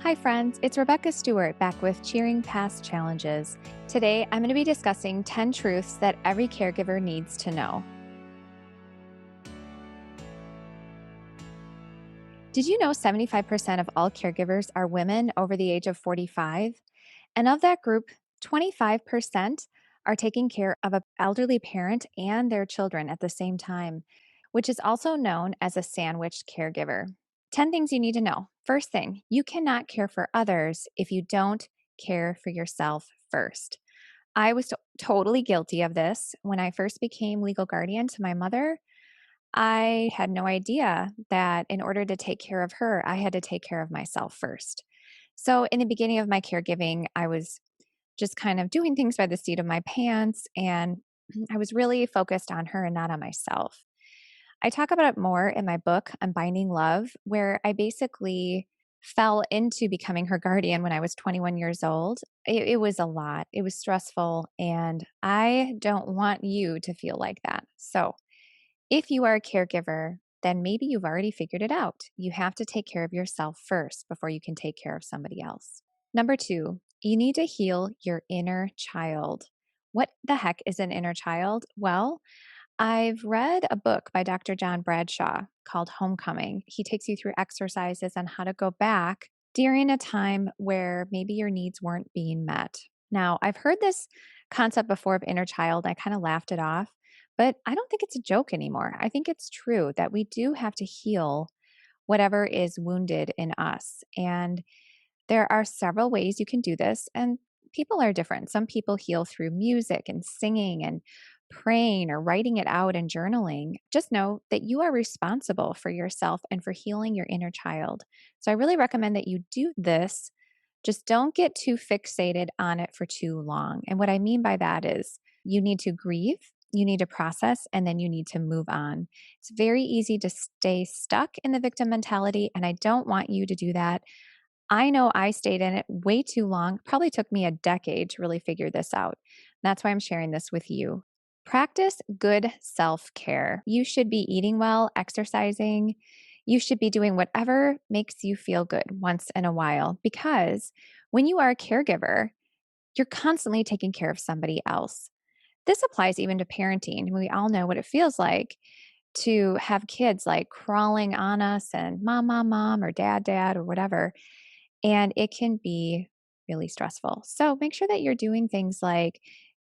Hi, friends. It's Rebecca Stewart back with Cheering Past Challenges. Today, I'm going to be discussing 10 truths that every caregiver needs to know. Did you know 75% of all caregivers are women over the age of 45? And of that group, 25% are taking care of an elderly parent and their children at the same time, which is also known as a sandwiched caregiver. 10 things you need to know. First thing, you cannot care for others if you don't care for yourself first. I was totally guilty of this. When I first became legal guardian to my mother, I had no idea that in order to take care of her, I had to take care of myself first. So, in the beginning of my caregiving, I was just kind of doing things by the seat of my pants, and I was really focused on her and not on myself. I talk about it more in my book, Unbinding Love, where I basically fell into becoming her guardian when I was 21 years old. It was a lot, it was stressful, and I don't want you to feel like that. So, if you are a caregiver, then maybe you've already figured it out. You have to take care of yourself first before you can take care of somebody else. Number two, you need to heal your inner child. What the heck is an inner child? Well, I've read a book by Dr. John Bradshaw called Homecoming. He takes you through exercises on how to go back during a time where maybe your needs weren't being met. Now, I've heard this concept before of inner child. I kind of laughed it off, but I don't think it's a joke anymore. I think it's true that we do have to heal whatever is wounded in us. And there are several ways you can do this, and people are different. Some people heal through music and singing and praying or writing it out and journaling. Just know that you are responsible for yourself and for healing your inner child. So I really recommend that you do this. Just don't get too fixated on it for too long. And what I mean by that is you need to grieve, you need to process, and then you need to move on. It's very easy to stay stuck in the victim mentality, and I don't want you to do that. I know I stayed in it way too long. Probably took me a decade to really figure this out. That's why I'm sharing this with you. Practice good self care. You should be eating well, exercising. You should be doing whatever makes you feel good once in a while because when you are a caregiver, you're constantly taking care of somebody else. This applies even to parenting. We all know what it feels like to have kids like crawling on us and mom, mom, mom, or dad, dad, or whatever. And it can be really stressful. So make sure that you're doing things like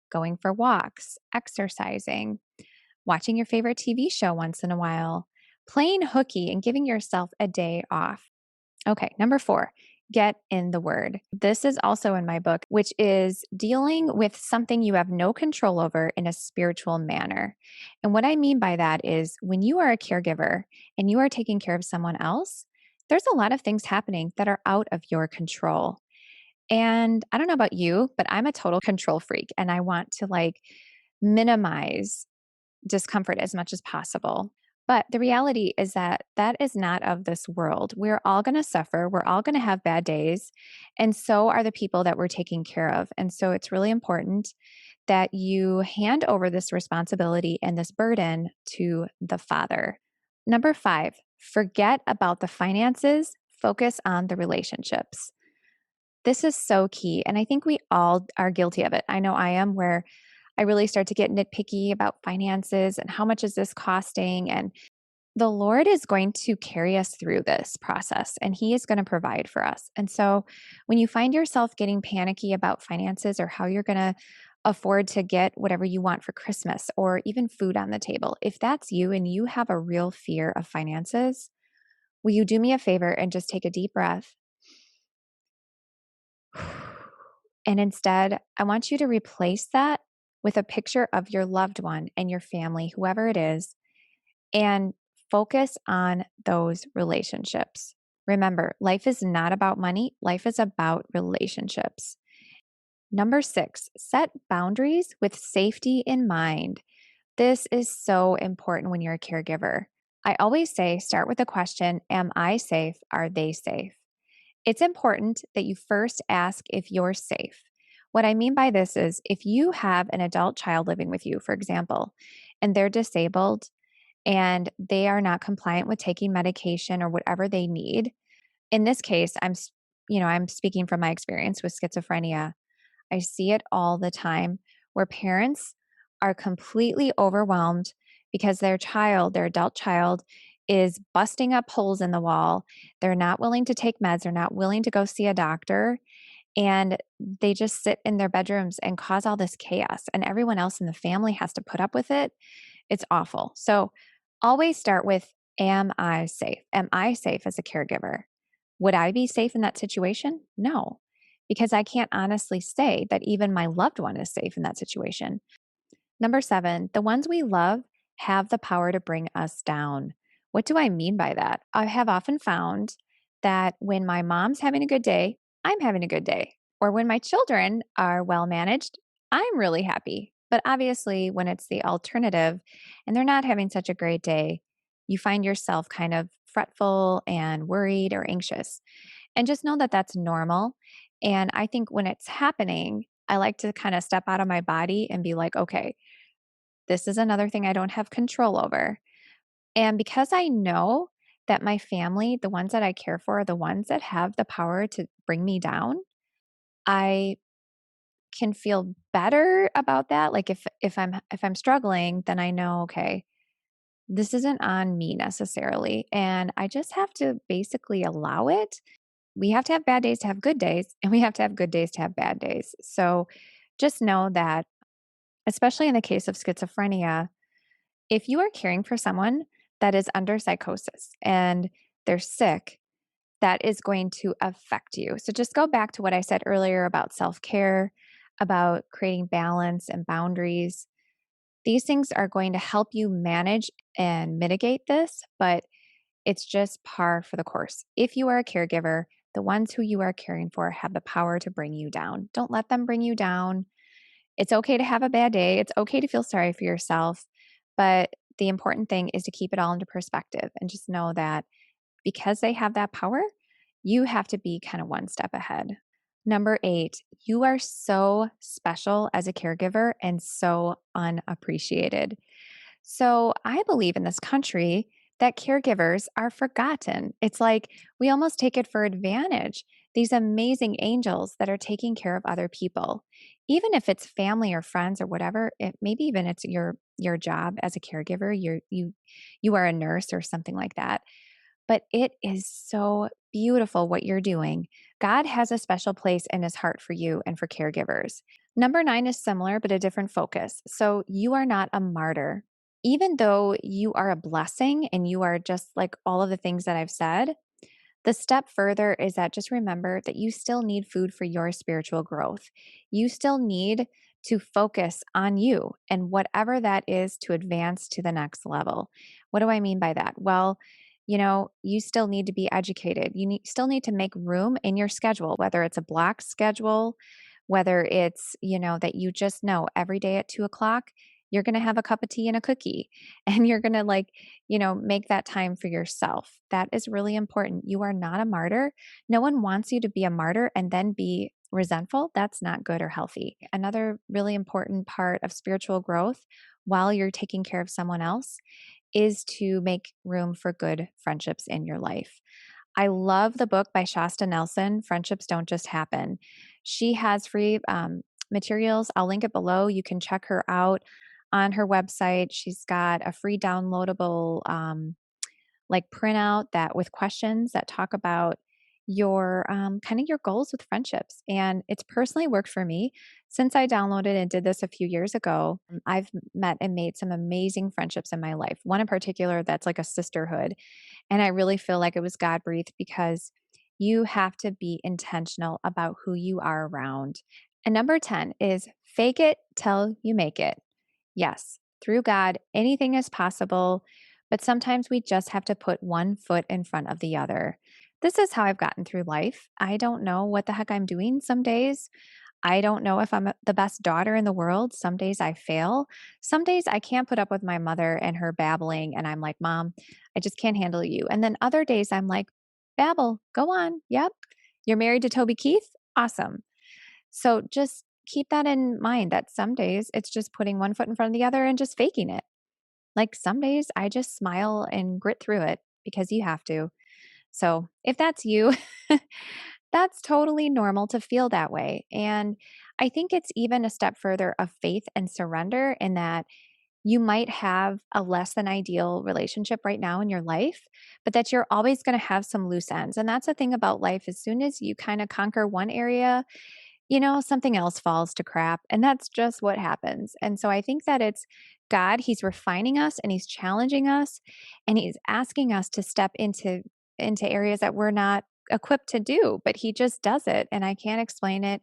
going for walks, exercising, watching your favorite TV show once in a while, playing hooky, and giving yourself a day off. Okay, number four, get in the word. This is also in my book, which is dealing with something you have no control over in a spiritual manner. And what I mean by that is when you are a caregiver and you are taking care of someone else, there's a lot of things happening that are out of your control. And I don't know about you, but I'm a total control freak and I want to minimize discomfort as much as possible. But the reality is that that is not of this world. We're all going to suffer. We're all going to have bad days. And so are the people that we're taking care of. And so it's really important that you hand over this responsibility and this burden to the Father. Number five, forget about the finances, focus on the relationships. This is so key. And I think we all are guilty of it. I know I am, where I really start to get nitpicky about finances and how much is this costing. And the Lord is going to carry us through this process and He is going to provide for us. And so when you find yourself getting panicky about finances or how you're going to afford to get whatever you want for Christmas or even food on the table, if that's you and you have a real fear of finances, will you do me a favor and just take a deep breath? And instead, I want you to replace that with a picture of your loved one and your family, whoever it is, and focus on those relationships. Remember, life is not about money, life is about relationships. Number six, set boundaries with safety in mind. This is so important when you're a caregiver. I always say start with the question, am I safe? Are they safe? It's important that you first ask if you're safe. What I mean by this is if you have an adult child living with you, for example, and they're disabled and they are not compliant with taking medication or whatever they need. In this case, I'm speaking from my experience with schizophrenia. I see it all the time where parents are completely overwhelmed because their adult child, is busting up holes in the wall. They're not willing to take meds, they're not willing to go see a doctor, and they just sit in their bedrooms and cause all this chaos, and everyone else in the family has to put up with it. It's awful. So always start with, am I safe? Am I safe as a caregiver? Would I be safe in that situation? No, because I can't honestly say that even my loved one is safe in that situation. Number 7, the ones we love have the power to bring us down. What do I mean by that? I have often found that when my mom's having a good day, I'm having a good day. Or when my children are well managed, I'm really happy. But obviously, when it's the alternative and they're not having such a great day, you find yourself kind of fretful and worried or anxious. And just know that that's normal. And I think when it's happening, I like to kind of step out of my body and be like, okay, this is another thing I don't have control over. And because I know that my family, the ones that I care for, are the ones that have the power to bring me down, I can feel better about that. Like if I'm struggling, then I know, okay, this isn't on me necessarily, and I just have to basically allow it. We have to have bad days to have good days, and we have to have good days to have bad days. So just know that, especially in the case of schizophrenia, if you are caring for someone that is under psychosis and they're sick, that is going to affect you. So just go back to what I said earlier about self care, about creating balance and boundaries. These things are going to help you manage and mitigate this, but it's just par for the course. If you are a caregiver, the ones who you are caring for have the power to bring you down. Don't let them bring you down. It's okay to have a bad day. It's okay to feel sorry for yourself. But the important thing is to keep it all into perspective and just know that because they have that power, you have to be kind of one step ahead. Number 8, you are so special as a caregiver and so unappreciated. So I believe in this country that caregivers are forgotten. It's like we almost take it for advantage. These amazing angels that are taking care of other people, even if it's family or friends or whatever. Maybe even it's your job as a caregiver. You are a nurse or something like that. But it is so beautiful what you're doing. God has a special place in his heart for you and for caregivers. Number 9 is similar, but a different focus. So you are not a martyr. Even though you are a blessing and you are just like all of the things that I've said, the step further is that just remember that you still need food for your spiritual growth. You still need to focus on you and whatever that is to advance to the next level. What do I mean by that? Well, you still need to be educated. Still need to make room in your schedule, whether it's a block schedule, whether it's, that you just know every day at 2 o'clock, you're going to have a cup of tea and a cookie and you're going to make that time for yourself. That is really important. You are not a martyr. No one wants you to be a martyr and then be resentful. That's not good or healthy. Another really important part of spiritual growth while you're taking care of someone else is to make room for good friendships in your life. I love the book by Shasta Nelson, Friendships Don't Just Happen. She has free materials. I'll link it below. You can check her out on her website. She's got a free downloadable printout that with questions that talk about your kind of your goals with friendships. And it's personally worked for me since I downloaded and did this a few years ago. I've met and made some amazing friendships in my life. One in particular that's like a sisterhood. And I really feel like it was God breathed because you have to be intentional about who you are around. And number 10 is fake it till you make it. Yes, through God, anything is possible, but sometimes we just have to put one foot in front of the other. This is how I've gotten through life. I don't know what the heck I'm doing some days. I don't know if I'm the best daughter in the world. Some days I fail. Some days I can't put up with my mother and her babbling, and I'm like, Mom, I just can't handle you. And then other days I'm like, babble, go on. Yep. You're married to Toby Keith? Awesome. So just keep that in mind that some days it's just putting one foot in front of the other and just faking it. Like some days I just smile and grit through it because you have to. So if that's you, That's totally normal to feel that way. And I think it's even a step further of faith and surrender in that you might have a less than ideal relationship right now in your life, but that you're always going to have some loose ends. And that's the thing about life. As soon as you kind of conquer one area, something else falls to crap. And that's just what happens. And so I think that it's God, He's refining us and He's challenging us and He's asking us to step into areas that we're not equipped to do, but He just does it. And I can't explain it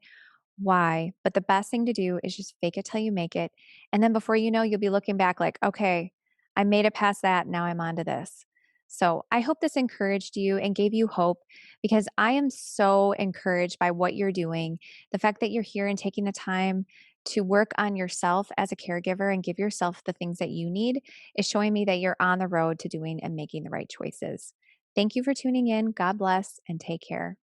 why? But the best thing to do is just fake it till you make it. And then before you know, you'll be looking back like, okay, I made it past that. Now I'm on to this. So I hope this encouraged you and gave you hope because I am so encouraged by what you're doing. The fact that you're here and taking the time to work on yourself as a caregiver and give yourself the things that you need is showing me that you're on the road to doing and making the right choices. Thank you for tuning in. God bless and take care.